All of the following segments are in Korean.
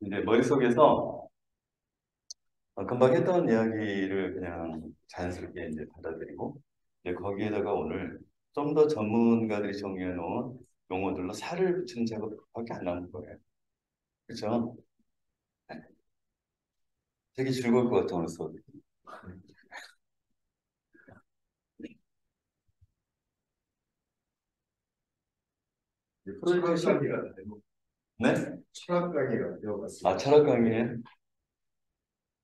이제 머릿속에서 금방 했던 이야기를 그냥 자연스럽게 이제 받아들이고 이제 거기에다가 오늘 좀 더 전문가들이 정리해 놓은 용어들로 살을 붙이는 작업밖에 안 남은 거예요. 그렇죠? 되게 즐거울 것 같아 오늘 수업. 철학 프로젝트 강의 같은데, 뭐, 네? 철학 강의 같아요, 아, 같습니다. 철학 강의에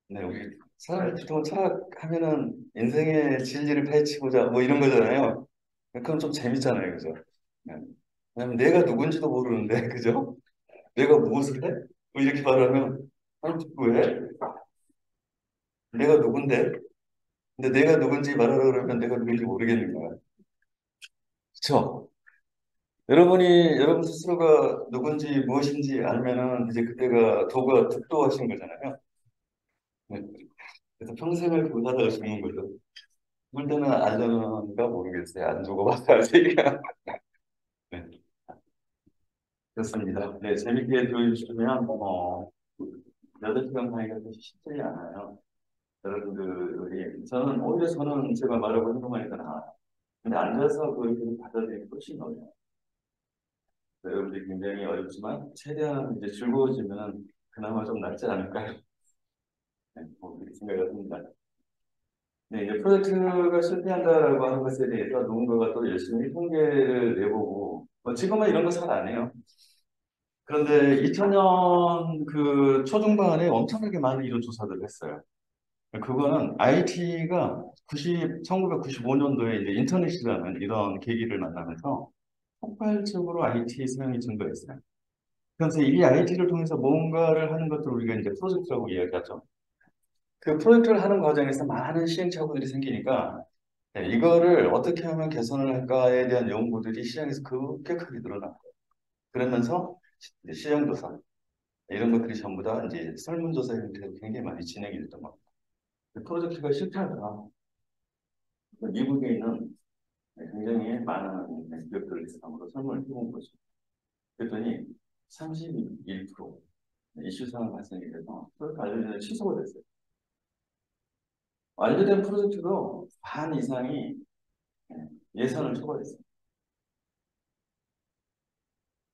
네, 우리 사람들 보통 철학하면은 인생의 진리를 파헤치고자 뭐 이런 거잖아요. 그럼 좀 재밌잖아요, 그죠? 네. 왜냐면 내가 누군지도 모르는데, 그죠? 내가 무엇을 해? 뭐 이렇게 말하면 사람 듣고 왜? 내가 누군데? 근데 내가 누군지 말하라 그러면 내가 누군지 모르겠는 거야. 그쵸? 여러분 스스로가 누군지 무엇인지 알면은 이제 그때가 도가 득도하신 거잖아요. 네. 그래서 평생을 그거 하다가 죽는 거죠. 죽을 때는 알려는가 모르겠어요. 안 죽어봐서 아직. 네, 그렇습니다. 네, 재밌게 들어주시면, 8시간 강의가 사실 쉽지 않아요. 여러분들이, 저는 제가 말하고 행동하니까 나아요. 근데 앉아서 그걸 계속 받아들이는 것이 어려워요. 여러분들이 굉장히 어렵지만, 최대한 이제 즐거워지면 그나마 좀 낫지 않을까요? 네, 뭐, 그렇게 생각을 합니다. 네, 이제 프로젝트가 실패한다라고 하는 것에 대해서 누군가가 또 열심히 통계를 내보고, 지금은 이런 거 잘 안 해요. 그런데 2000년 그 초중반에 엄청나게 많은 이런 조사들을 했어요. 그거는 IT가 1995년도에 이제 인터넷이라는 이런 계기를 만나면서 폭발적으로 IT 사용이 증가했어요. 그래서 이 IT를 통해서 뭔가를 하는 것을 우리가 이제 프로젝트라고 이야기하죠. 그 프로젝트를 하는 과정에서 많은 시행착오들이 생기니까 네, 이거를 어떻게 하면 개선을 할까에 대한 연구들이 시장에서 급격하게 늘어났고 그러면서 이제 시장조사 이런 것들이 전부 다 이제 설문조사 형태로 굉장히 많이 진행이 됐던 겁니다. 그 프로젝트가 실패하더라. 미국에 있는 굉장히 많은 기업들을 대상으로 설문을 해본 거죠. 그랬더니 31% 이슈사항 발생이 돼서 프로젝트 완료된 취소가 됐어요. 완료된 프로젝트도 반 이상이 예산을 초과했어요.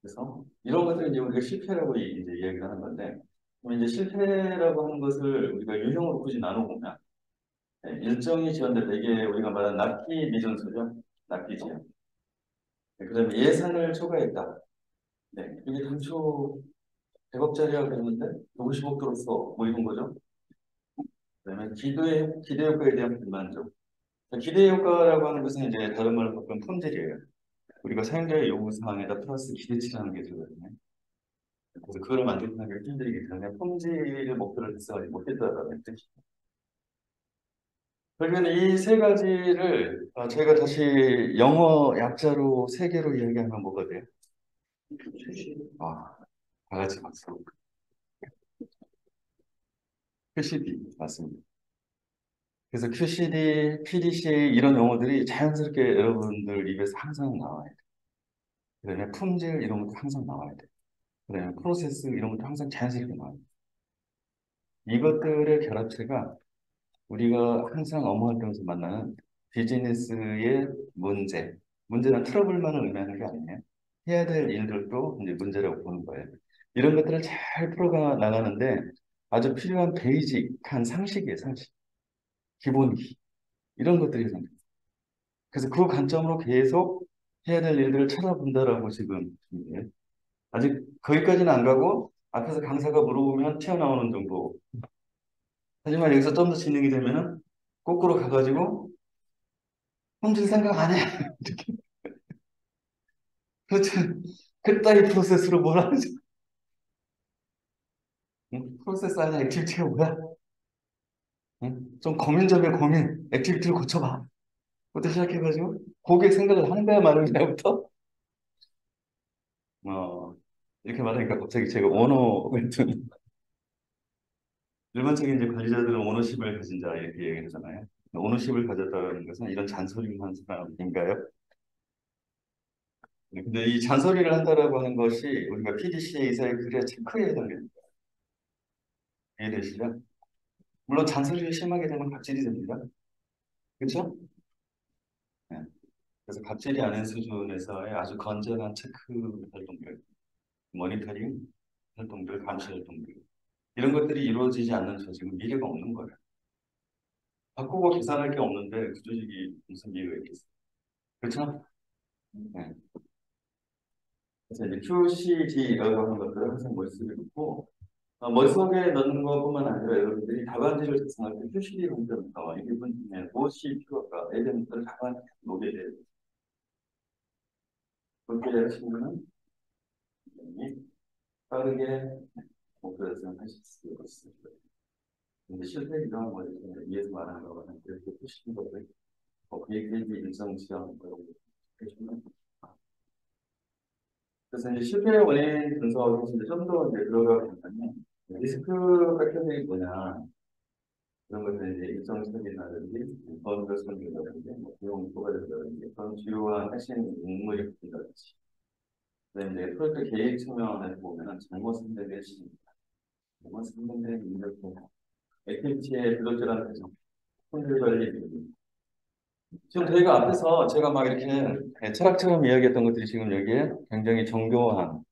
그래서 이런 것들을 이제 우리가 실패라고 이제 이야기를 하는 건데, 그럼 이제 실패라고 하는 것을 우리가 유형으로 굳이 나눠보면, 일정이 지연돼 되게 우리가 말하는 납기 미준수죠. 납기 지연. 네, 그다음에 예산을 초과했다. 네, 이게 당초 100억짜리라고 했는데 50억 들었어. 뭐 이런 거죠. 그다음에 기대 효과에 대한 불만족. 기대 효과라고 하는 것은 이제 다른 말로 바꾸면 품질이에요. 우리가 사용자의 요구 사항에다 플러스 기대치라는 게 들거든요. 그래서 그걸 만족하기 힘들기 때문에 품질 목표를 달성하지 못했다라는 뜻이죠. 그러면 이 세 가지를 저희가 다시 영어 약자로 세 개로 이야기하면 뭐가 돼요? 아, 다 같이 박수. QCD 맞습니다. 그래서 QCD, PDCA 이런 용어들이 자연스럽게 여러분들 입에서 항상 나와야 돼요. 그다음에 품질 이런 것도 항상 나와야 돼요. 그다음에 프로세스 이런 것도 항상 자연스럽게 나와야 돼요. 이것들의 결합체가 우리가 항상 업무 활동에서 만나는 비즈니스의 문제는 트러블만을 의미하는 게 아니에요. 해야 될 일들도 이제 문제라고 보는 거예요. 이런 것들을 잘 풀어가 나가는데 아주 필요한 베이직한 상식이에요, 상식. 기본기. 이런 것들이 생겨요. 그래서 그 관점으로 계속 해야 될 일들을 찾아본다라고 지금 예. 아직 거기까지는 안 가고 앞에서 강사가 물어보면 튀어나오는 정도. 하지만 여기서 좀 더 진행이 되면은 거꾸로 가가지고 품질 생각 안 해. 이렇게. 그렇죠. 그따위 프로세스로 뭘 하지? 응? 프로세스 아니야 액티비티가 뭐야? 응? 좀 고민점에 고민, 액티비티를 고쳐봐. 부터 시작해가지고 고객 생각을 하는 거야 마는 거야부터 어, 이렇게 말하니까 갑자기 제가 오너 같은 일반적인 이제 관리자들은 오너십을 가진 자 이렇게 얘기하잖아요. 오너십을 가졌다는 것은 이런 잔소리를 하는 사람인가요? 네, 근데 이 잔소리를 한다라고 하는 것이 우리가 PDCA 이사의 글에 체크해야 됩니다. 이해되시죠? 물론 잔소리를 심하게 되면 갑질이 됩니다. 그렇죠? 네. 그래서 갑질이 아닌 수준에서의 아주 건전한 체크 활동들, 모니터링 활동들, 감시 활동들 이런 것들이 이루어지지 않는 조직은 미래가 없는 거예요. 바꾸고 계산할 게 없는데 그 조직이 무슨 미래가 있겠어요? 그렇죠? 네. 그래서 이제 QCD라고 하는 것들을 항상 머릿속에 놓고 머릿속에 넣는 것뿐만 아니라 여러분들이 답안지를 작성할 때 QCD 공부부터 이게 무엇이 필요할까? 이런 것들을 답안지에 놓게 돼요. 그렇게 하시면은 굉장히 빠르게 목표 달성하실 수 있습니다. 근데 실패기가 뭐 이렇게 위에서 말하는 거는 그렇게 푸시는 것들, 계획되지 일정 지연 그런 거 해주면 그래서 이제 실패의 원인 분석을 이제 좀더 이제 들어가 보면 리스크 팩터들이 뭐냐 그런 것들 이제 일정 처리라든지 번거 손질이라든지 뭐 비용 부과된다든지 그런 주요한 핵심 인물이 붙는다든지 그다음에 이제 프로젝트 계획 측면에서 보면은 잘못 선택된 시입니다. 잘못 선택된 인력 액티비티의 부적절한 배정, 손질 관리 지금 저희가 앞에서 제가 막 이렇게 철학처럼 이야기했던 것들이 지금 여기에 굉장히 정교한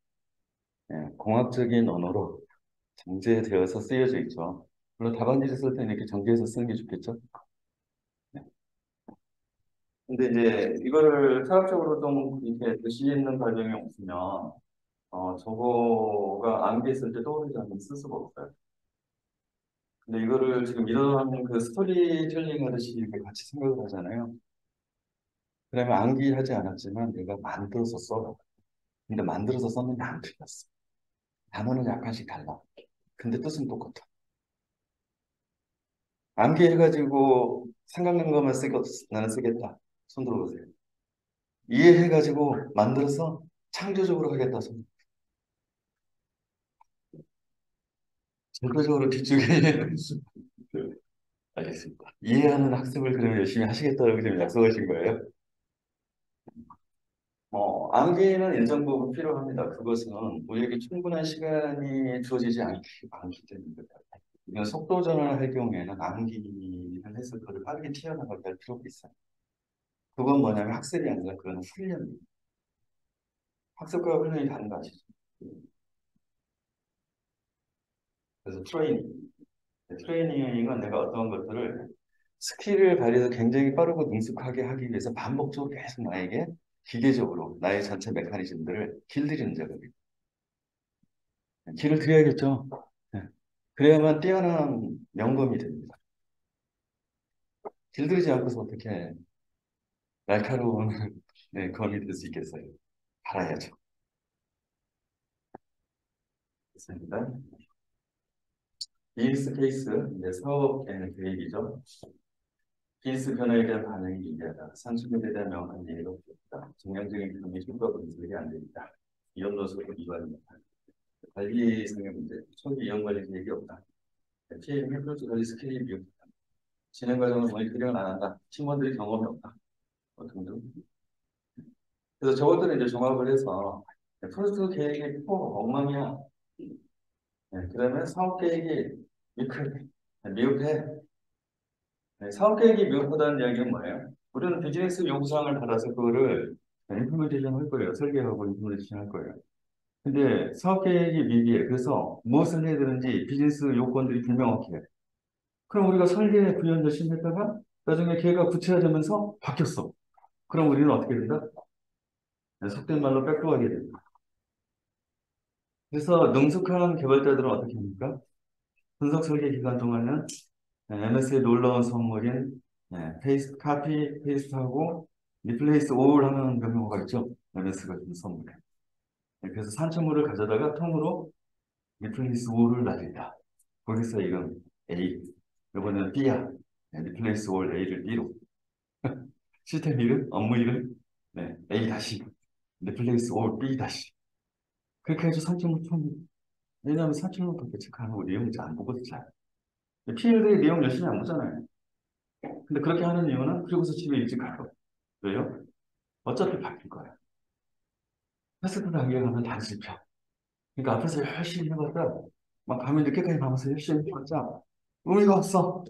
공학적인 언어로 정제되어서 쓰여져 있죠. 물론 답안지를 쓸 때는 이렇게 정제해서 쓰는 게 좋겠죠. 네. 근데 이제 이거를 철학적으로 좀 이렇게 뜻이 있는 과정이 없으면 저거가 암기했을 때 떠오르지 않으면 쓸 수가 없어요. 근데 이거를 지금 이런 그 스토리텔링 하듯이 이렇게 같이 생각을 하잖아요. 그러면 암기하지 않았지만 내가 만들어서 써. 근데 만들어서 썼는데 안 틀렸어. 단어는 약간씩 달라. 근데 뜻은 똑같아. 암기해가지고 생각난 것만 쓰고 나는 쓰겠다. 손 들어보세요. 이해해가지고 만들어서 창조적으로 하겠다. 손. 전도적으로 뒤쪽에 알겠습니다. 이해하는 학습을 그러면 열심히 하시겠다고 지금 약속하신 거예요? 암기는 일정 부분 필요합니다. 그것은 우리에게 충분한 시간이 주어지지 않기 때문입니다. 이건 속도 전환을 할 경우에는 암기를 해서 그걸 빠르게 튀어나가게 할 필요가 있어요. 그건 뭐냐면 학습이 아니라 그건 훈련입니다. 학습과 훈련이 다른 거 아시죠? 그래서 트레이닝은 내가 어떤 것들을 스킬을 발휘해서 굉장히 빠르고 능숙하게 하기 위해서 반복적으로 계속 나에게 기계적으로 나의 전체 메커니즘들을 길들이는 작업이에요. 길을 들여야겠죠. 네. 그래야만 뛰어난 영검이 됩니다. 길들이지 않고서 어떻게 날카로운 네, 검이 될 수 있겠어요. 알아야죠. 됐습니다. 비즈니스 케이스, 이제 사업 계획이죠. 비즈니스 변화에 대한 반응이 미비하다. 산출물에 대한 명확한 예의가 없다. 정량적인 경리 효과 분석이 안 됩니다. 이연 요소가 미발입니다. 관리상의 문제, 초기 이연 관리 계획이 없다. PM 해프로트 관리 스케일이 없다. 진행 과정을 모니터링을 안 한다. 팀원들이 경험이 없다. 등등. 그래서 저것들을 이제 종합을 해서 프로젝트 계획이 엉망이야. 네, 그러면 사업 계획이 미흡해. 네, 사업 계획이 미흡하다는 이야기는 뭐예요? 우리는 비즈니스 요구사항을 받아서 그거를 임플리멘테이션 할 거예요. 설계하고 임플리멘테이션 할 거예요. 근데 사업 계획이 미비해. 그래서 무엇을 해야 되는지 비즈니스 요건들이 불명확해. 그럼 우리가 설계 구현 열심히 했다가 나중에 계획가 구체화되면서 바뀌었어. 그럼 우리는 어떻게 된다? 네, 속된 말로 백도하게 된다. 그래서 능숙한 개발자들은 어떻게 합니까? 분석 설계 기간 동안은 MS에 놀러온 선물인 카피, 페이스트하고 리플레이스 올 하는 경우가 있죠. MS가 준 선물에. 그래서 산출물을 가져다가 통으로 리플레이스 올을 날린다. 거기서 이건 A, 이번에는 B야. 리플레이스 올 A를 B로. 시스템 이름, 업무 이름, A 다시, 리플레이스 올 B 다시. 그렇게 해서 산출물 통, 왜냐하면 산출물 그렇게 체크하고 내용 이제 안 보고도 잘. 필드의 내용 열심히 안 보잖아요. 근데 그렇게 하는 이유는 그리고서 집에 일찍 가요. 왜요? 어차피 바뀔 거야. 패스트 단계가면 다 실패. 그러니까 앞에서 열심히 해봤다. 막 밤에 늦게까지 밤새 열심히 해봤자 의미가 없어.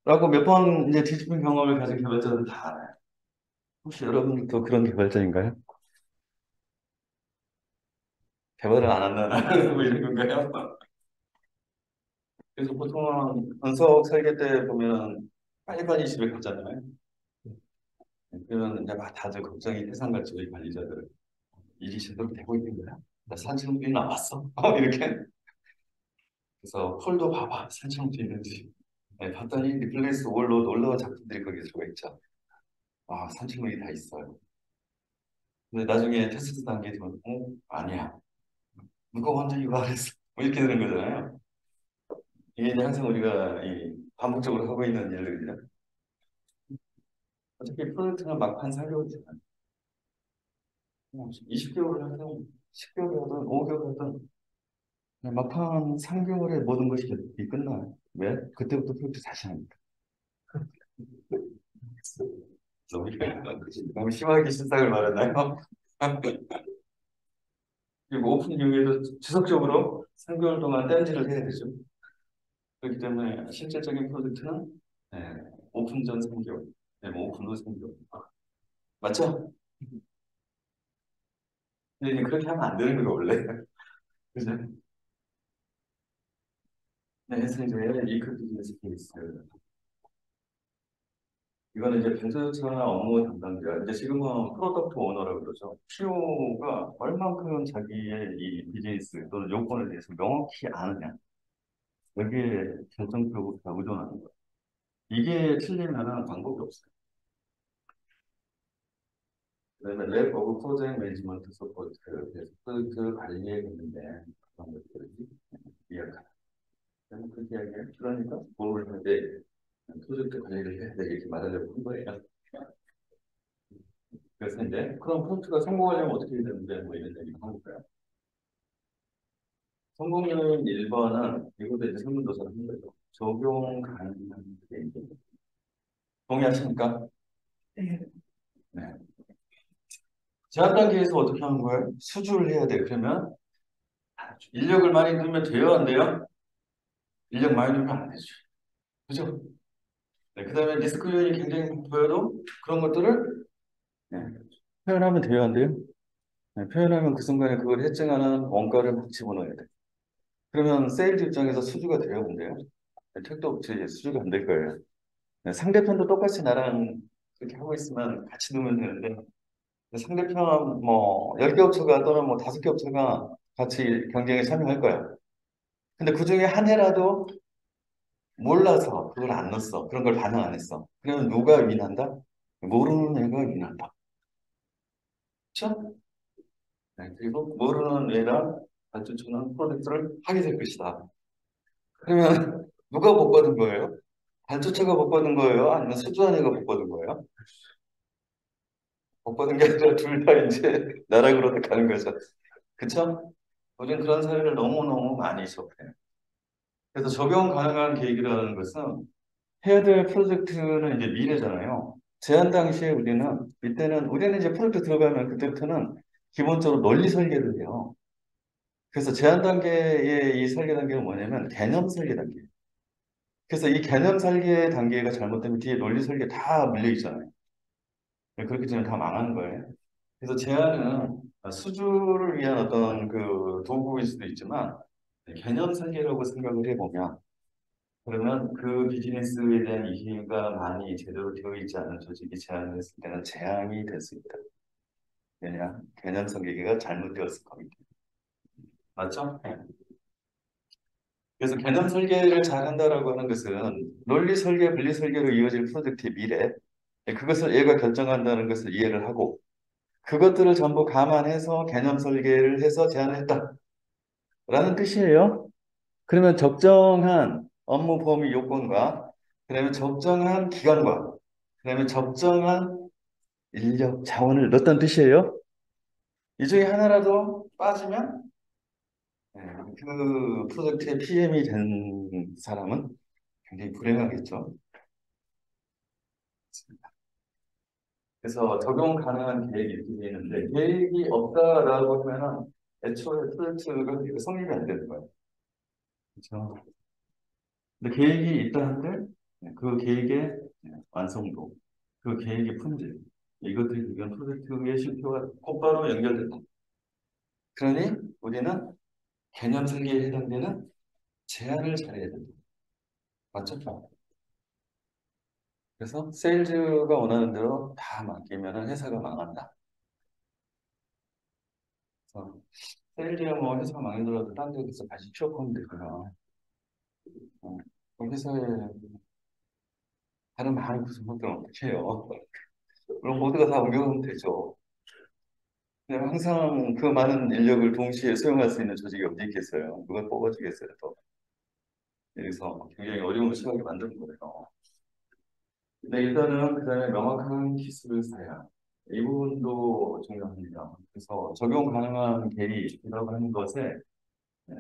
라고 몇 번 이제 뒤집힌 경험을 가진 개발자들 다 알아요. 혹시 여러분도 그런 개발자인가요? 개발을 안 한다는 뭐 이런 건가요? 그래서 보통은 분석 설계 때 보면 빨리빨리 집에 가잖아요. 그러면 이제 막 다들 걱정이 태산같이 우리 관리자들 일이 제대로 되고 있는 거야? 나 산책로 나왔어? 이렇게. 그래서 폴도 봐봐 산책로 있는지. 네, 봤더니 리플레이스 올로 놀라운 작품들이 거기에 들어가 있죠. 아 산책로이 다 있어요. 근데 나중에 테스트 단계에 되면 아니야. 누가 먼저 이거 하랬어? 뭐 이렇게 되는 거잖아요. 이게 이제 항상 우리가 이 반복적으로 하고 있는 일들이죠. 어차피 프로젝트는 막판 4개월이잖아요. 20개월을 하든 10개월을 하든 5개월을 하든 막판 3개월에 모든 것이 끝나요. 왜? 그때부터 프로젝트 다시 합니다. 너무, 너무 심하게 실상을 말했나요? 그리고 오픈 이후에도 지속적으로 3개월 동안 딴지를 해야 되죠. 그렇기 때문에 실질적인 프로젝트는 네, 오픈 전 3개월, 네, 뭐 오픈 후 3개월. 맞죠? 근데 이제 그렇게 하면 안 되는 거예요, 원래. 그죠? 네, 그래서 이제 이크 비즈니스 케이스. 이거는 이제 변조차 업무 담당자, 이제 지금은 프로덕트 오너라고 그러죠. PO가 얼만큼 자기의 이 비즈니스 또는 요건에 대해서 명확히 아느냐. 여기에 결정적으로 다 의존하는 거예요. 이게 틀리면은 방법이 없어요. 그다음에 랩 오브 프로젝트 매니지먼트 서포트, 그래서 프로젝트 관리에 있는데 그런 것들이 이해가 그렇게 이야기해요. 그러니까 뭘 할 때 프로젝트 관리를 해야 돼 이렇게 말하려고 한 거예요. 그래서 이제 그럼 프로젝트가 성공하려면 어떻게 해야 되는데 뭐 이런 얘기를 한 거예요. 성공률 1번은 이것도 이제 설문조사를 한 거죠. 적용 가능한 게 이제 동의하십니까? 네. 네. 제한 단계에서 어떻게 하는 거예요? 수주를 해야 돼요. 그러면 인력을 많이 넣으면 돼요, 안 돼요? 인력 많이 넣으면 안 되죠. 그죠? 네, 그다음에 리스크 요인이 굉장히 보여도 그런 것들을 네, 표현하면 돼요, 안 돼요? 네, 표현하면 그 순간에 그걸 해증하는 원가를 막 집어넣어야 돼. 그러면 세일즈 입장에서 수주가 돼요, 근데요? 네, 택도 없이 수주가 안 될 거예요. 네, 상대편도 똑같이 나랑 그렇게 하고 있으면 같이 놓으면 되는데 상대편 뭐 10개 업체가 또는 뭐 5개 업체가 같이 경쟁에 참여할 거야. 근데 그중에 한 해라도 몰라서 그걸 안 넣었어. 그런 걸 반응 안 했어. 그러면 누가 위난다? 모르는 애가 위난다. 그렇죠? 네, 그리고 모르는 애가 발주처는 프로젝트를 하게 될 것이다. 그러면 누가 복 받은 거예요? 발주처가 복 받은 거예요? 아니면 수주한 애가 복 받은 거예요? 복 받은 게 아니라 둘 다 이제 나락으로 가는 거죠. 그쵸? 우리는 그런 사례를 너무너무 많이 접해요. 그래서 적용 가능한 계획이라는 것은 해야 될 프로젝트는 이제 미래잖아요. 제안 당시에 우리는 이제 프로젝트 들어가면 그때부터는 기본적으로 논리 설계를 해요. 그래서 제안 단계의 이 설계 단계는 뭐냐면 개념 설계 단계. 그래서 이 개념 설계 단계가 잘못되면 뒤에 논리 설계 다 밀려 있잖아요. 그렇기 때문에 다 망하는 거예요. 그래서 제안은 수주를 위한 어떤 그 도구일 수도 있지만 개념 설계라고 생각을 해보면 그러면 그 비즈니스에 대한 이해가 많이 제대로 되어 있지 않은 조직이 제안을 했을 때는 재앙이 될 수 있다. 왜냐? 개념 설계가 잘못되었을 겁니다. 맞죠? 네. 그래서 개념 설계를 잘 한다라고 하는 것은 논리 설계, 분리 설계로 이어질 프로젝트의 미래, 그것을 얘가 결정한다는 것을 이해를 하고 그것들을 전부 감안해서 개념 설계를 해서 제안을 했다라는 뜻이에요. 그러면 적정한 업무 범위 요건과 그다음에 적정한 기간과 그다음에 적정한 인력 자원을 넣었다는 뜻이에요. 이 중에 하나라도 빠지면 그 프로젝트의 PM이 된 사람은 굉장히 불행하겠죠. 그래서 적용 가능한 계획이 이렇게 되어 있는데 계획이 없다라고 하면은 애초에 프로젝트가 성립이 안 되는 거예요. 그렇죠. 근데 계획이 있다 한들 그 계획의 완성도, 그 계획의 품질, 이것들이 지금 프로젝트의 실패와 곧바로 연결된다. 그러니 우리는 개념 설계에 해당되는 제안을 잘해야 된다. 맞죠? 그래서 세일즈가 원하는 대로 다 맡기면 회사가 망한다. 그래서 세일즈야 뭐 회사가 망하더라도 딴 데서 다시 취업하면 되고요. 그럼 회사에 다른 많은 구성원들은 어떻게 해요? 그럼 모두가 다 옮겨가면 되죠. 그냥 항상 그 많은 인력을 동시에 수용할 수 있는 조직이 어디 있겠어요? 누가 뽑아주겠어요, 또. 그래서 굉장히 어려움을 처하게 만드는 거예요. 근데 일단은 그 다음에 명확한 기술을 사야. 이 부분도 중요합니다. 그래서 적용 가능한 계획이라고 하는 것에 네,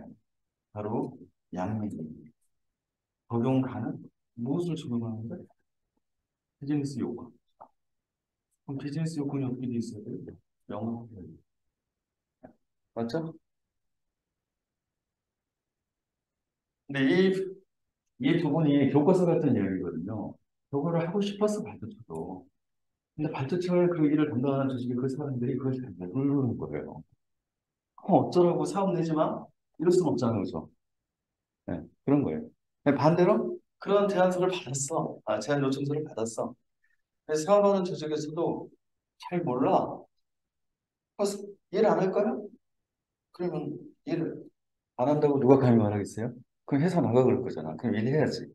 바로 양립입니다. 적용 가능? 무엇을 적용하는 거예요? 비즈니스 요건. 그럼 비즈니스 요건이 어떻게 돼 있어야 돼요? 명확해요. 맞죠? 근데 이 두 분이 교과서 같은 이야기거든요. 그거를 하고 싶어서 발표쳐도. 근데 발표처의 그 일을 담당하는 조직의 그 사람들이 그걸 잘 모르는 거예요. 그럼 어쩌라고 사업 내지만 이럴 수는 없잖아요. 그죠? 네, 그런 거예요. 근데 반대로 그런 제안서를 받았어. 제안 요청서를 받았어. 그래서 사업하는 조직에서도 잘 몰라. 그래서 일 안 할 거야? 그러면 일을 안 한다고 누가 감히 말하겠어요? 그럼 회사 나가 그럴 거잖아. 그럼 일해야지.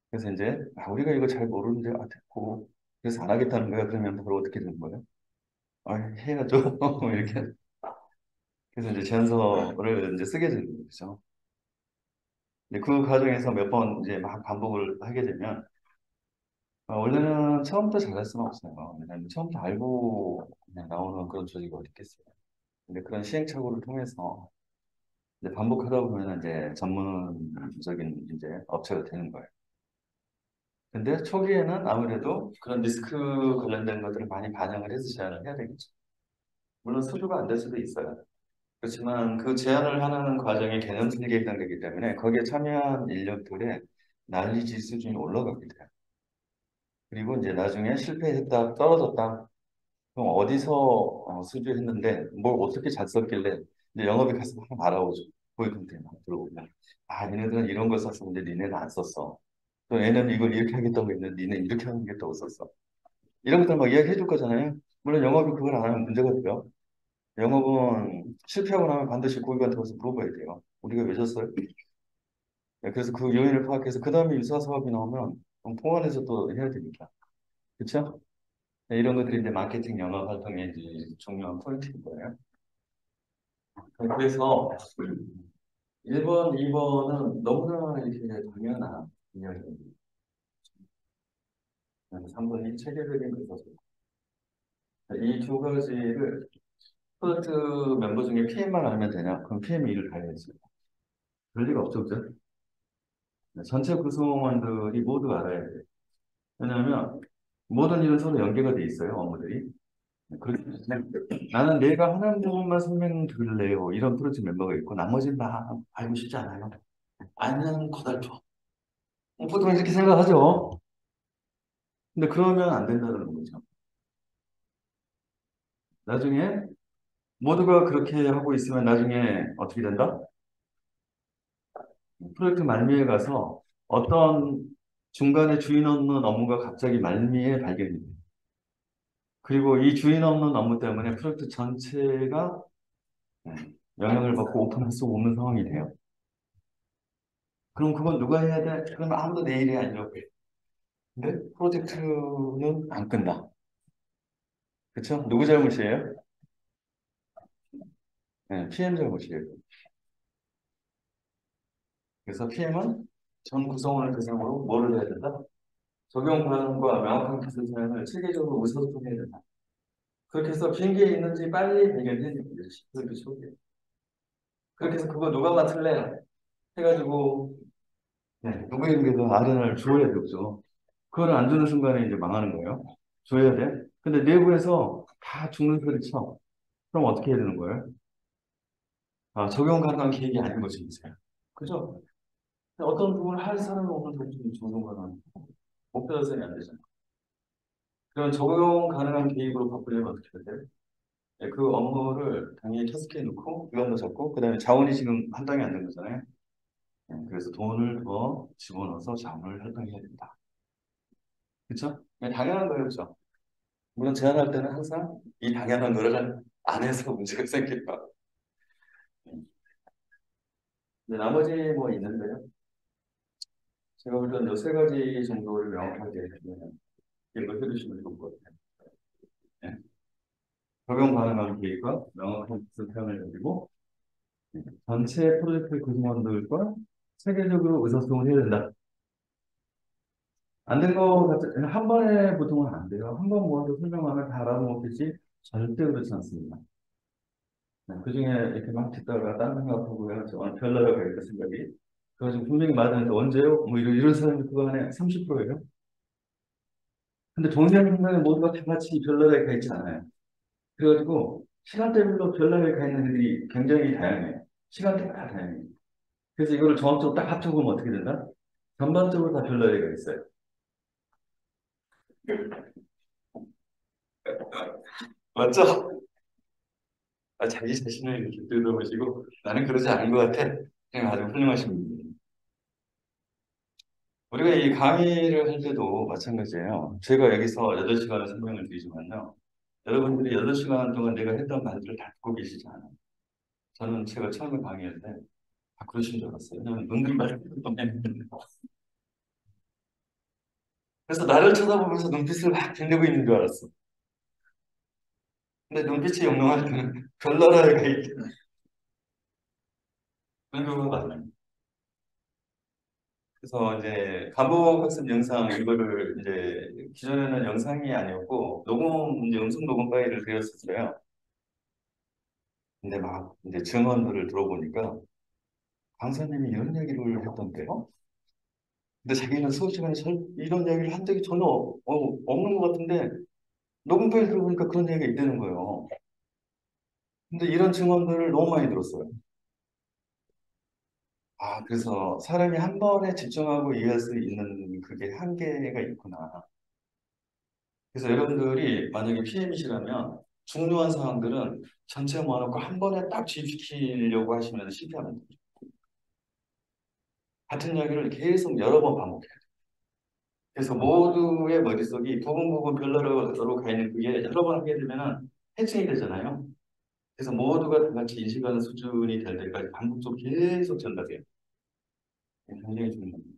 그래서 이제 우리가 이거 잘 모르는데 됐고 그래서 안 하겠다는 거야. 그러면 바로 어떻게 되는 거예요? 해야죠. 이렇게. 그래서 이제 제안서를 이제 쓰게 되는 거죠. 근데 그 과정에서 몇 번 이제 막 반복을 하게 되면 원래는 처음부터 잘할 수는 없어요. 왜냐하면 처음부터 알고 그냥 나오는 그런 조직이 어디 있겠어요. 근데 그런 시행착오를 통해서 이제 반복하다 보면 이제 전문적인 이제 업체가 되는 거예요. 근데 초기에는 아무래도 그런 리스크 관련된 것들을 많이 반영을 해서 제안을 해야 되겠죠. 물론 수주가 안 될 수도 있어요. 그렇지만 그 제안을 하는 과정에 개념 설계에 해당되기 때문에 거기에 참여한 인력들의 난리지 수준이 올라가게 돼요. 그리고 이제 나중에 실패했다, 떨어졌다. 그럼 어디서 수주했는데 뭘 어떻게 잘 썼길래 이제 영업이 가서 막 알아오죠. 고객한테 막 들어오면 니네들은 이런 걸 썼었는데 니네는 안 썼어. 또 얘는 이걸 이렇게 하겠다고 했는데 니는 이렇게 하겠다고 썼어. 이런 것들 막 이야기해 줄 거잖아요. 물론 영업이 그걸 안 하면 문제가 돼요. 영업은 실패하고 나면 반드시 고객한테 가서 물어봐야 돼요. 우리가 왜 졌어요? 네, 그래서 그 요인을 파악해서 그 다음에 유사 사업이 나오면 포괄해서 또 해야 되니까. 그렇죠? 네, 이런 것들이 이제 마케팅 영업 활동의 이제 중요한 포인트인 거예요. 네, 그래서 1번, 2번은 너무나 이렇게 당연한 이야기입니다. 3번이 체계적인 것이죠. 이 두 가지를 프로젝트 멤버 중에 PM만 알면 되냐? 그럼 PM이 일을 다 해야지. 그럴 리가 없죠, 그죠? 네, 전체 구성원들이 모두 알아야 돼요. 왜냐하면 모든 일은 서로 연계가 돼 있어요, 업무들이. 네, 그렇기 때문에 나는 내가 하는 부분만 설명 드릴래요. 이런 프로젝트 멤버가 있고 나머지는 다 알고 싶지 않아요. 알면 거달죠. 보통 이렇게 생각하죠. 근데 그러면 안 된다는 거죠. 나중에 모두가 그렇게 하고 있으면 나중에 어떻게 된다? 프로젝트 말미에 가서 어떤 중간에 주인 없는 업무가 갑자기 말미에 발견이 돼요. 그리고 이 주인 없는 업무 때문에 프로젝트 전체가 영향을 받고 오픈할 수 없는 상황이 돼요. 그럼 그건 누가 해야 돼? 그럼 아무도 내 일이 아니라고 해. 근데 프로젝트는 안 끝나. 그쵸? 누구 잘못이에요? 네, PM 잘못이에요. 그래서 PM은 전 구성원을 대상으로 뭐를 해야 된다? 적용 반응과 명확한 기술 사용을 체계적으로 의사소통해야 된다. 그렇게 해서 빈게 있는지 빨리 발견해야 됩니다. 그렇게 초기에. 그렇게 해서 그거 누가 맡을래? 해가지고 누구에게도 아른을 줘야 되죠. 그걸 안 주는 순간에 이제 망하는 거예요. 줘야 돼. 근데 내부에서 다 죽는 소리 쳐. 그럼 어떻게 해야 되는 거예요? 적용 가능한 계획이 아닌 것이 있어요. 그죠? 어떤 부분을 할 사람은 없는 좀 적용 가능한 목표 달성이 안 되잖아요. 그럼 적용 가능한 계획으로 바꾸려면 어떻게 해야 돼요? 네, 그 업무를 당연히 타스크에 넣고 기간도 잡고 그다음에 자원이 지금 할당이 안 된 거잖아요. 네, 그래서 돈을 더 집어넣어서 자원을 할당해야 된다. 그렇죠? 당연한 거예요, 그렇죠? 물론 제안할 때는 항상 이 당연한 노래를 안에서 문제가 생길까. 근데 나머지 뭐 있는데요. 제가 볼 때는 세 가지 정도를 명확하게 기억을 해두시면 좋을 것 같아요. 네. 적용 가능한 계획과 명확한 뜻을 표현을 해드리고 전체 프로젝트 구성원들과 체계적으로 의사소통을 해야 된다. 안 된 거 같은 한 번에 보통은 안 돼요. 한 번 모아서 설명하면 다 알아먹겠지 절대 그렇지 않습니다. 네, 그중에 이렇게 막 듣다가 딴 생각하고 해서 오늘 별나라가 있다 생각이 그래가지고 분명히 말하는데 언제요? 뭐 이런 사람이 그거 안에 30%예요. 근데 동생 생각에 모두가 다 같이 별나라에 가 있지 않아요. 그래가지고 시간대별로 별나라에 가 있는 애들이 굉장히 다양해요. 시간대가 다 다양해요. 그래서 이거를 종합적으로 딱 합쳐보면 어떻게 된다? 전반적으로 다 별나라에 가 있어요. 맞죠? 자기 자신을 이렇게 들어보시고 나는 그러지 않은 것 같아. 그냥 아주 훌륭하신 분이에요. 우리가 이 강의를 할 때도 마찬가지예요. 제가 여기서 8시간을 설명을 드리지만요. 여러분들이 8시간 동안 내가 했던 말들을 다 듣고 계시지 않아요. 저는 제가 처음에 강의할 때 그러신 줄 알았어요. 왜냐면 눈들만 너무 했는데. 그래서 나를 쳐다보면서 눈빛을 막 빛내고 있는 줄 알았어. 근데 눈빛이 영롱할 때는 별나라에 가 있게. 그런 경우가 많아요. 그래서 이제 반복 학습 영상 이거를 이제 기존에는 영상이 아니었고 이제 음성 녹음 파일을 드렸었어요. 근데 막 이제 증언들을 들어보니까 강사님이 이런 얘기를 했던데요. 근데 자기는 수업 시간에 이런 얘기를 한 적이 전혀 없는 것 같은데 녹음 파일 들어보니까 그런 얘기가 있다는 거예요. 근데 이런 증언들을 너무 많이 들었어요. 그래서 사람이 한 번에 집중하고 이해할 수 있는 그게 한계가 있구나. 그래서 여러분들이 만약에 PM이시라면 중요한 사항들은 전체 모아놓고 한 번에 딱 주입시키려고 하시면 실패합니다. 같은 이야기를 계속 여러 번 반복해요. 그래서 모두의 머릿속이 부분 부분 별나라로 가 있는 그게 여러 번 하게 되면 해칭이 되잖아요. 그래서 모두가 다 같이 인식하는 수준이 될 때까지 반복적으로 계속 전달돼요. 굉장히 중요합니다.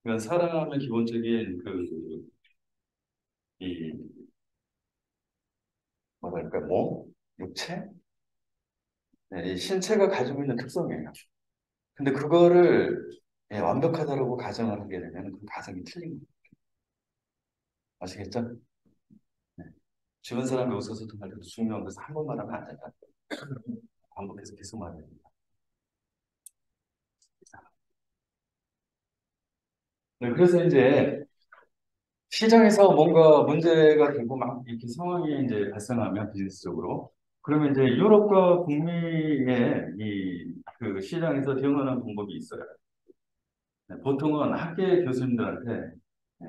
그러니까 사람의 기본적인 이, 뭐랄까, 육체? 네, 이 신체가 가지고 있는 특성이에요. 근데 그거를 완벽하다라고 가정을 하게 되면 그 가정이 틀린 거예요. 아시겠죠? 네. 주변 사람이 의사소통할 때도 중요한 것은 한 번만 하면 안 된다. 반복해서 계속 말해야 된다. 네, 그래서 이제 시장에서 뭔가 문제가 되고 막 이렇게 상황이 이제 발생하면 비즈니스적으로 그러면 이제 유럽과 북미의 그 시장에서 대응하는 방법이 있어요. 네, 보통은 학계 교수님들한테 네,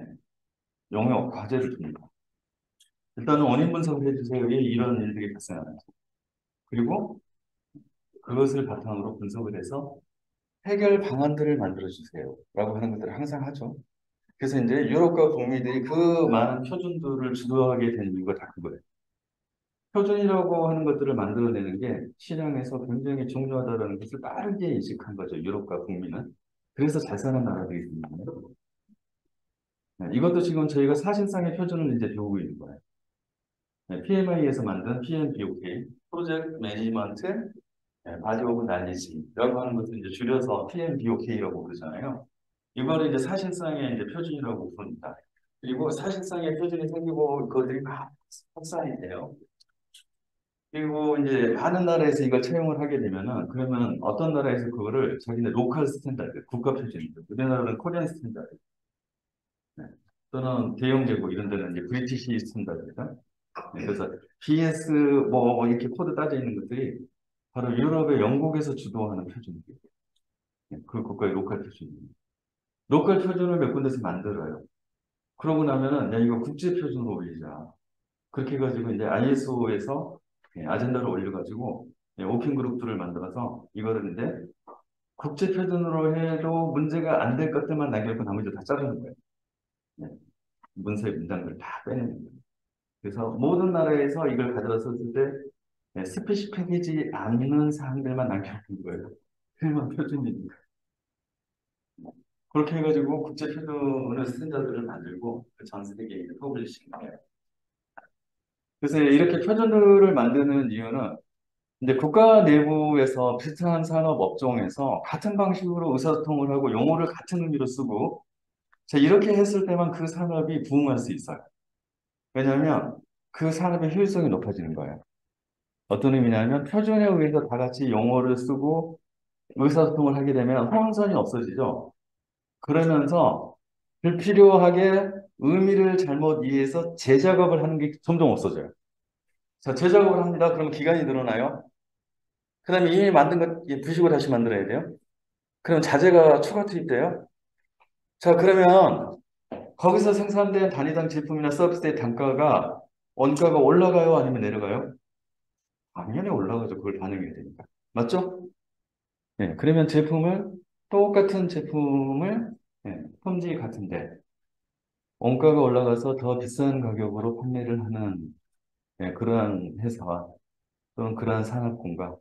영역 과제를 줍니다. 일단은 원인 분석을 해주세요. 왜 이런 일들이 발생하는지. 그리고 그것을 바탕으로 분석을 해서 해결 방안들을 만들어 주세요. 라고 하는 것들을 항상 하죠. 그래서 이제 유럽과 북미들이 그 많은 표준들을 주도하게 된 이유가 다 그거예요. 표준이라고 하는 것들을 만들어내는 게 시장에서 굉장히 중요하다는 것을 빠르게 인식한 거죠. 유럽과 북미는. 그래서 잘 사는 나라들이 있는 거예요. 네, 이것도 지금 저희가 사실상의 표준을 이제 배우고 있는 거예요. 네, PMI에서 만든 PMBOK, 프로젝트 매니지먼트 바디 오브 날리지라고 하는 것을 이제 줄여서 PMBOK라고 부르잖아요. 이거를 이제 사실상의 이제 표준이라고 부릅니다. 그리고 사실상의 표준이 생기고 그것들이 막 확산이 돼요. 그리고 이제 많은 나라에서 이걸 채용을 하게 되면은 그러면 어떤 나라에서 그거를 자기네 로컬 스탠다드, 국가 표준이죠. 우리나라는 코리안 스탠다드, 네. 또는 대영 제국 이런 데는 이제 브리티시 스탠다드입니다. 네. 그래서 BS 뭐 이렇게 코드 따져 있는 것들이 바로 유럽의 영국에서 주도하는 표준이에요. 그 국가의 로컬 표준이에요. 로컬 표준을 몇 군데서 만들어요. 그러고 나면은, 야, 이거 국제 표준으로 올리자. 그렇게 해가지고 이제 ISO에서 아젠다를 올려가지고 오픈 그룹들을 만들어서 이거를 이제 국제 표준으로 해도 문제가 안 될 것들만 남겨놓고 나머지 다 자르는 거예요. 네, 문서의 문장들을 다 빼내는 거예요. 그래서 모든 나라에서 이걸 가져왔었을 때 스페시픽이지 않는 사항들만 남겨놓는 거예요. 그만 표준이니까. 그렇게 해가지고 국제 표준의 스탠다드를 만들고 전 세계에 퍼블리싱 해요. 그래서 이렇게 표준을 만드는 이유는 이제 국가 내부에서 비슷한 산업 업종에서 같은 방식으로 의사소통을 하고 용어를 같은 의미로 쓰고 자, 이렇게 했을 때만 그 산업이 부흥할 수 있어요. 왜냐하면 그 산업의 효율성이 높아지는 거예요. 어떤 의미냐면 표준에 의해서 다 같이 용어를 쓰고 의사소통을 하게 되면 혼선이 없어지죠. 그러면서 불필요하게 의미를 잘못 이해해서 재작업을 하는 게 점점 없어져요. 자, 재작업을 합니다. 그럼 기간이 늘어나요. 그 다음에 이미 만든 것 부시고 다시 만들어야 돼요. 그럼 자재가 추가 투입돼요. 자, 그러면 거기서 생산된 단위당 제품이나 서비스의 단가가 원가가 올라가요? 아니면 내려가요? 당연히 올라가죠. 그걸 반영해야 되니까. 맞죠? 예, 그러면 똑같은 제품을, 품질이 같은데, 원가가 올라가서 더 비싼 가격으로 판매를 하는, 그러한 회사와 또는 그러한 산업군과,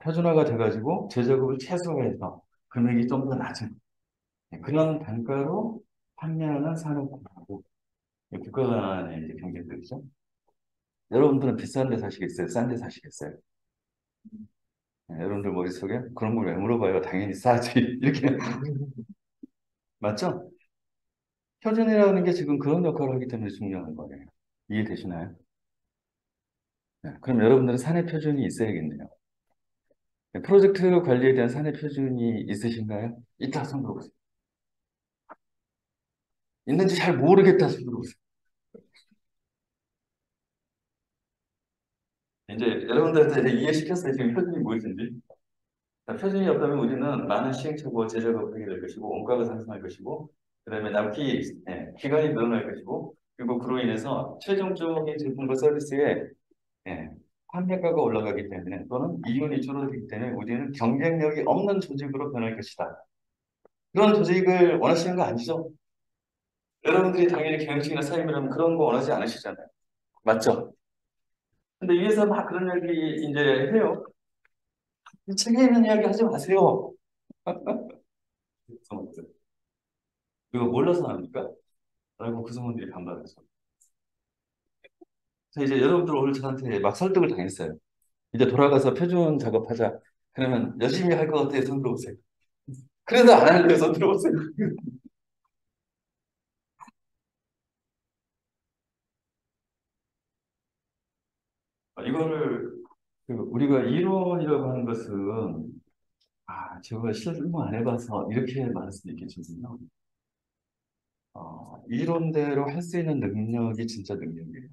표준화가 돼가지고 제작업을 최소화해서 금액이 좀 더 낮은, 그런 단가로 판매하는 산업군하고, 국가 간의 이제 경쟁들이죠. 여러분들은 비싼 데 사시겠어요? 싼 데 사시겠어요? 여러분들 머릿속에 그런 걸 왜 물어봐요? 당연히 싸지. 이렇게. 맞죠? 표준이라는 게 지금 그런 역할을 하기 때문에 중요한 거예요. 이해되시나요? 네, 그럼 여러분들은 사내 표준이 있어야겠네요. 네, 프로젝트 관리에 대한 사내 표준이 있으신가요? 있다 손 들어보세요. 있는지 잘 모르겠다 손 들어보세요. 이제 여러분들한테 이제 이해시켰어요. 지금 표준이 무엇인지. 자, 표준이 없다면 우리는 많은 시행착오와 제작업을 하게 될 것이고 원가가 상승할 것이고 그다음에 기간이 늘어날 것이고 그리고 그로 인해서 최종적인 제품과 서비스의 판매가가 올라가기 때문에 또는 이윤이 줄어들기 때문에 우리는 경쟁력이 없는 조직으로 변할 것이다. 그런 조직을 원하시는 거 아니죠? 여러분들이 당연히 경영층이나 사임이라면 그런 거 원하지 않으시잖아요. 맞죠? 근데 위에서 막 그런 이야기 이제 해요. 책에 있는 이야기 하지 마세요. 이거 몰라서 합니까? 라고 그 성원들이 반발했어. 그래서 이제 여러분들 오늘 저한테 막 설득을 당했어요. 이제 돌아가서 표준 작업하자. 그러면 열심히 할 것 같아요. 손 들어보세요. 그래도 안 할래요. 손 들어보세요. 이거를 우리가 이론이라고 하는 것은 저거 실무 안 해봐서 이렇게 말할 수도 있겠지만요. 이론대로 할 수 있는 능력이 진짜 능력이에요.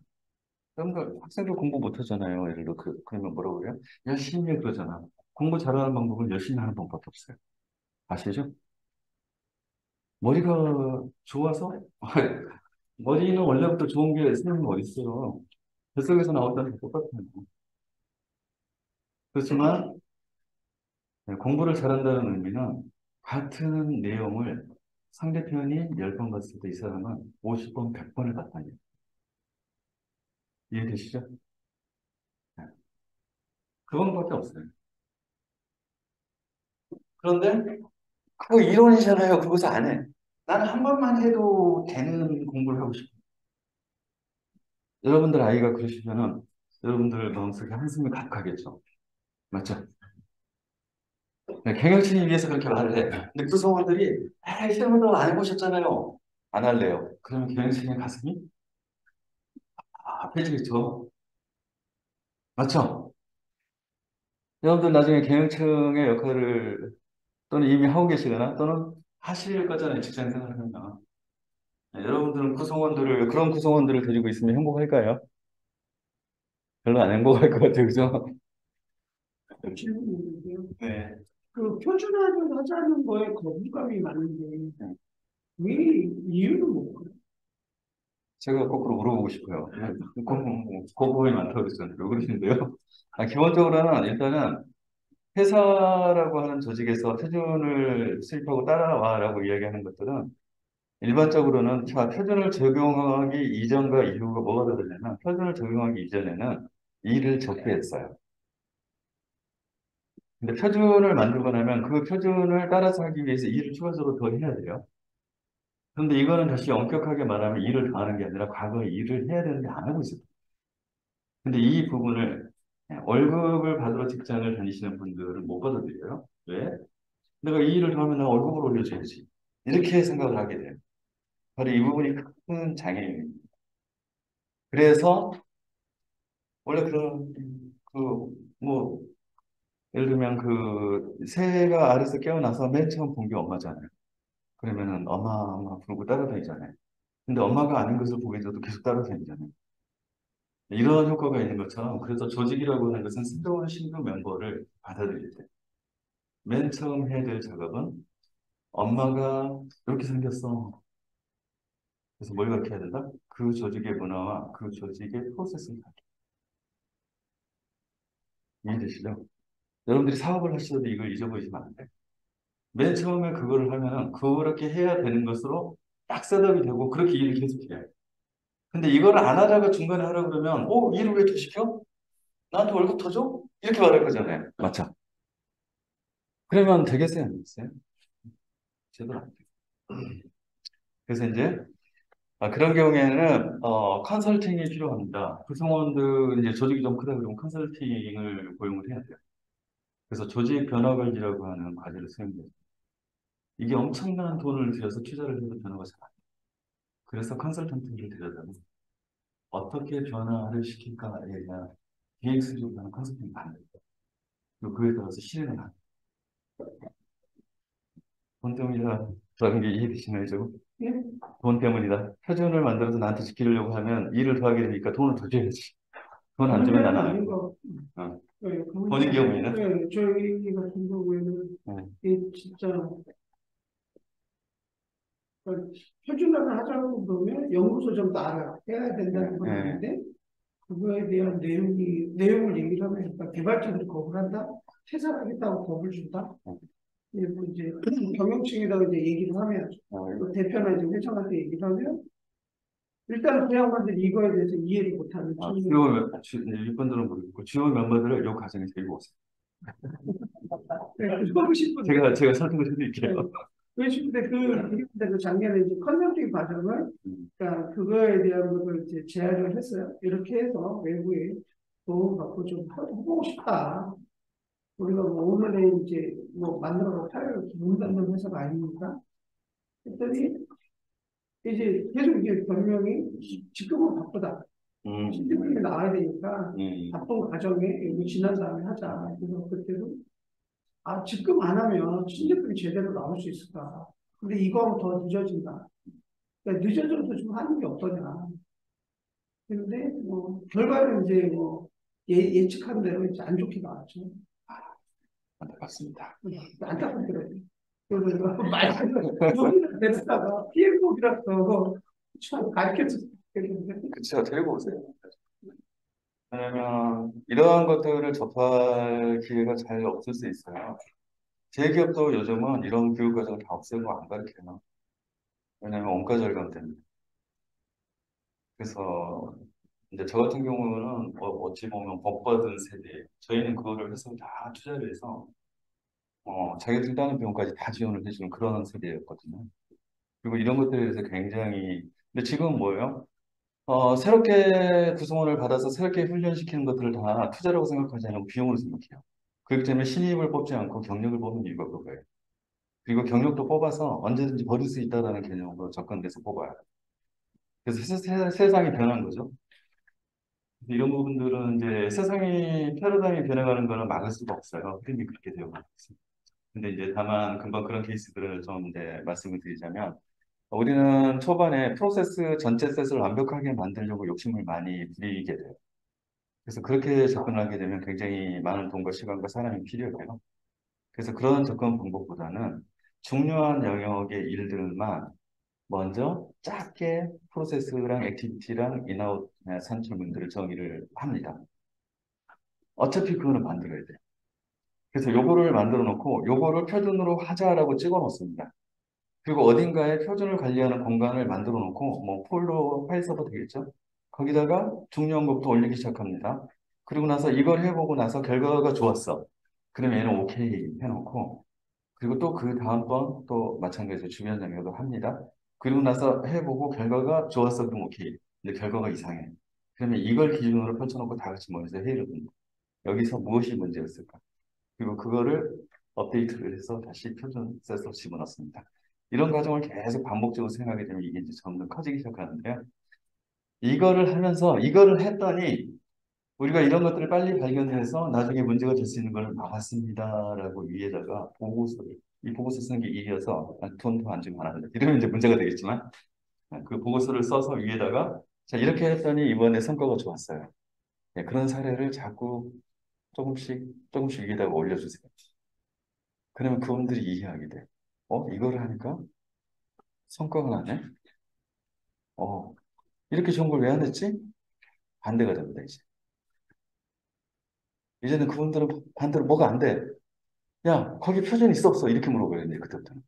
그러니까 학생들 공부 못 하잖아요. 예를 들어 그러면 뭐라고 그래요? 열심히 해 그러잖아. 공부 잘하는 방법은 열심히 하는 방법밖에 없어요. 아시죠? 머리가 좋아서 머리는 원래부터 좋은 게 선생님 어디 있어요? 뱃속에서 나왔다는 게 똑같아요. 그렇지만 공부를 잘한다는 의미는 같은 내용을 상대편이 10번 봤을 때 이 사람은 50번, 100번을 봤다는 얘기예요. 이해되시죠? 네. 그거밖에 없어요. 그런데 그거 이론이잖아요. 그것을 안 해. 나는 한 번만 해도 되는 공부를 하고 싶어요. 여러분들 아이가 그러시면은 여러분들 마음속에 한숨이 가득하겠죠. 맞죠? 네, 경영진이 위해서 그렇게 말을 해. 근데 구성원들이 시험도 안 해보셨잖아요. 안 할래요. 그러면 경영진의 가슴이 아파지겠죠. 맞죠? 여러분들 나중에 경영층의 역할을 또는 이미 하고 계시거나 또는 하실 거잖아요. 직장 생활하면. 네, 여러분들은 그런 구성원들을 가지고 있으면 행복할까요? 별로 안 행복할 것 같아요. 그죠? 질문이 있는데요. 네. 그 표준화를 하자는 거에 거부감이 많은데 네. 왜 이유는 뭘까요? 제가 거꾸로 물어보고 싶어요. 거부감이 많다고 그랬잖아요. 왜 그러시는데요? 기본적으로는 일단은 회사라고 하는 조직에서 표준을 수립하고 따라와라고 이야기하는 것들은 일반적으로는 자, 표준을 적용하기 이전과 이후가 뭐가 다르냐면 표준을 적용하기 이전에는 일을 적게 했어요. 근데 표준을 만들고 나면 그 표준을 따라서 하기 위해서 일을 추가적으로 더 해야 돼요. 근데 이거는 다시 엄격하게 말하면 일을 더 하는 게 아니라 과거에 일을 해야 되는데 안 하고 있어요. 근데 이 부분을 월급을 받으러 직장을 다니시는 분들은 못 받아들여요. 왜? 내가 이 일을 더 하면 나 월급을 올려줘야지. 이렇게 생각을 하게 돼요. 바로 이 부분이 큰 장애입니다. 그래서 원래 그런 뭐 예를 들면 새가 알에서 깨어나서 맨 처음 본 게 엄마잖아요. 그러면은 엄마 부르고 따라다니잖아요. 근데 엄마가 아닌 것을 보게 돼도 계속 따라다니잖아요. 이런 효과가 있는 것처럼 그래서 조직이라고 하는 것은 새로운 신규 멤버를 받아들일 때 맨 처음 해야 될 작업은 엄마가 이렇게 생겼어. 그래서 뭘 그렇게 해야 된다? 그 조직의 문화와 그 조직의 프로세스를 이해되시죠? 여러분들이 사업을 하시더라도 이걸 잊어버리시면 안 돼. 맨 처음에 그거를 하면은 그렇게 해야 되는 것으로 딱 셋업이 되고 그렇게 일을 계속 해요. 근데 이걸 안 하다가 중간에 하라고 그러면 일을 왜 더 시켜? 나한테 월급 더 줘? 이렇게 말할 거잖아요. 맞죠? 그러면 되겠어요? 안 되겠어요? 제대로 안 돼요. 그래서 이제 그런 경우에는 컨설팅이 필요합니다. 구성원들 이제 조직이 좀 크다 그러면 컨설팅을 고용을 해야 돼요. 그래서 조직 변화 관리라고 하는 과제를 수행돼요. 이게 엄청난 돈을 들여서 투자를 해도 변화가 잘 안 돼요. 그래서 컨설턴트를 들여다보면 어떻게 변화를 시킬까에 대한 기획 수립을 하는 컨설팅이 만듭니다. 그리고 그에 따라서 실행을 합니다. 돈 때문이다라는 게 이해되시나요, 죠 예? 돈 때문이다. 표준을 만들어서 나한테 지키려고 하면 일을 더 하게 되니까 돈을 더 줘야지. 돈 그 안 주면 문제는 나는 안 할 아닌 거야. 것 같고 어. 예, 그 본인 문제는 경우에는? 예, 저희 같은 경우에는 어. 이 진짜 표준화를 하자고 그러면 연구소 좀 따라 해야 된다는 건 예. 아닌데 그거에 대한 내용을 얘기를 하면 그러니까 개발자들이 거부한다, 퇴사하겠다고 겁을 준다. 그리고 이제 경영층에다가 이제 얘기를 하면 또 대표나 이제 회장한테 얘기를 하면 일단은 그 양반들이 이거에 대해서 이해를 못하는 측면이 일본들은 모르겠고, 주요 멤버들을 요 과정에 데리고 오세요. 그러고 싶은데 제가 설득을 해드릴게요. 그러고 싶은데 그 작년에 이제 컨설팅 과정을 그러니까 그거에 대한 것을 이제 제안을 했어요. 이렇게 해서 외부에 도움 받고 좀 해보고 싶다. 우리가 뭐 오늘의 이제 뭐 만들어서 팔을 문 닫는 회사가 아닙니까? 했더니 이제 계속 이게 변명이 지금은 바쁘다. 신입이 나와야 되니까 바쁜 과정에 여기 지난 다음에 하자. 그래서 그때도 지금 안 하면 신입이 제대로 나올 수 있을까? 근데 이거 하면 더 늦어진다. 그러니까 늦어져도 좀 하는 게 어떠냐. 근데 뭐 결과는 이제 뭐 예측한 대로 이제 안 좋게 나왔죠. 안타깝습니다. 안타깝더라고요. 그래서 내가 말씀을 내다가 피해복이라서 가르쳐줬는데 그쵸, 데리고 오세요. 왜냐면, 이러한 것들을 접할 기회가 잘 없을 수 있어요. 제 기업도 요즘은 이런 교육 과정을 다 없애고 안 가르쳐요. 왜냐면 원가 절감 때문에. 그래서 이제 저 같은 경우는 어찌 보면 복 받은 세대. 저희는 그거를 해서 다 투자를 해서 자기들 따는 비용까지 다 지원을 해주는 그런 세대였거든요. 그리고 이런 것들에 대해서 굉장히 근데 지금 뭐예요? 새롭게 구성원을 받아서 새롭게 훈련시키는 것들을 다 투자라고 생각하지 않고 비용으로 생각해요. 그렇기 때문에 신입을 뽑지 않고 경력을 뽑는 이유가 그거예요. 그리고 경력도 뽑아서 언제든지 버릴 수 있다는 개념으로 접근돼서 뽑아요. 그래서 세상이 변한 거죠. 이런 부분들은 이제 세상이 패러다임이 변해가는 거는 막을 수가 없어요. 흐름이 그렇게 되어 있습니다. 근데 이제 다만 금방 그런 케이스들을 좀 이제 말씀을 드리자면 우리는 초반에 프로세스 전체 셋을 완벽하게 만들려고 욕심을 많이 부리게 돼요. 그래서 그렇게 접근하게 되면 굉장히 많은 돈과 시간과 사람이 필요해요. 그래서 그런 접근 방법보다는 중요한 영역의 일들만 먼저 작게 프로세스랑 액티비티랑 인아웃 산출문들을 정의를 합니다. 어차피 그거는 만들어야 돼요. 그래서 요거를 만들어 놓고 요거를 표준으로 하자라고 찍어 놓습니다. 그리고 어딘가에 표준을 관리하는 공간을 만들어 놓고 뭐 폴더 파일 서버 되겠죠? 거기다가 중요한 것부터 올리기 시작합니다. 그리고 나서 이걸 해보고 나서 결과가 좋았어. 그러면 얘는 오케이 해놓고 그리고 또 그 다음번 또 마찬가지로 주변 영역을 합니다. 그리고 나서 해보고 결과가 좋았어 그럼 오케이. 근데 결과가 이상해. 그러면 이걸 기준으로 펼쳐놓고 다 같이 모여서 회의를 합니다. 여기서 무엇이 문제였을까? 그리고 그거를 업데이트를 해서 다시 표준 셋으로 집어넣습니다. 이런 과정을 계속 반복적으로 생각하게 되면 이게 이제 점점 커지기 시작하는데요. 이거를 하면서 이거를 했더니 우리가 이런 것들을 빨리 발견해서 나중에 문제가 될 수 있는 걸 막았습니다라고 위에다가 보고서를 이 보고서 쓰는 게 일이어서 돈도 안 주면 안 합니다. 이러면 이제 문제가 되겠지만 그 보고서를 써서 위에다가 자 이렇게 했더니 이번에 성과가 좋았어요. 네, 그런 사례를 자꾸 조금씩 조금씩 위에다가 올려주세요. 그러면 그분들이 이해하게 돼. 이거를 하니까 성과가 나네? 어, 이렇게 좋은 걸 왜 안 했지? 반대가 됩니다, 이제. 이제는 그분들은 반대로 뭐가 안 돼? 야, 거기 표준이 있어, 없어? 이렇게 물어봐요, 이제 그때부터는.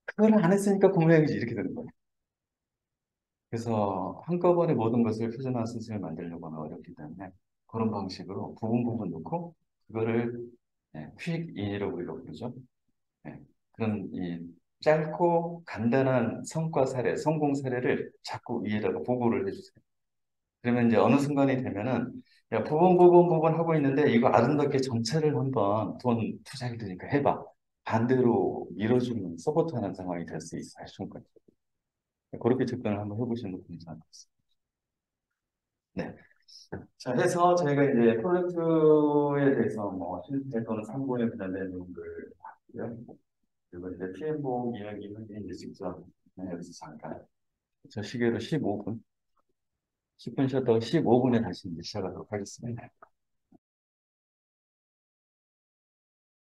그걸 안 했으니까 공부해야지, 이렇게 되는 거예요. 그래서 한꺼번에 모든 것을 표준화 순서를 만들려고 하면 어렵기 때문에 그런 방식으로 부분 부분 놓고 그거를 퀵 인이라고 우리가 부르죠. 예, 그런 이 짧고 간단한 성과 사례, 성공 사례를 자꾸 위에다가 보고를 해주세요. 그러면 이제 어느 순간이 되면은 야, 부분 하고 있는데 이거 아름답게 전체를 한번 돈 투자하게 되니까 해봐. 반대로 밀어주는 서포트하는 상황이 될 수 있어요. 충분히. 그렇게 접근을 한번 해보시는 것도 괜찮을 것 같습니다. 네. 자, 해서 저희가 이제 프로젝트에 대해서 뭐 실태 또는 참고에 관한 내용을 봤고요. 그리고 이제 PM복 이야기는 이제 직접 여기서 잠깐 저 시계로 15분, 10분 쉬었다가 15분에 다시 이제 시작하도록 하겠습니다.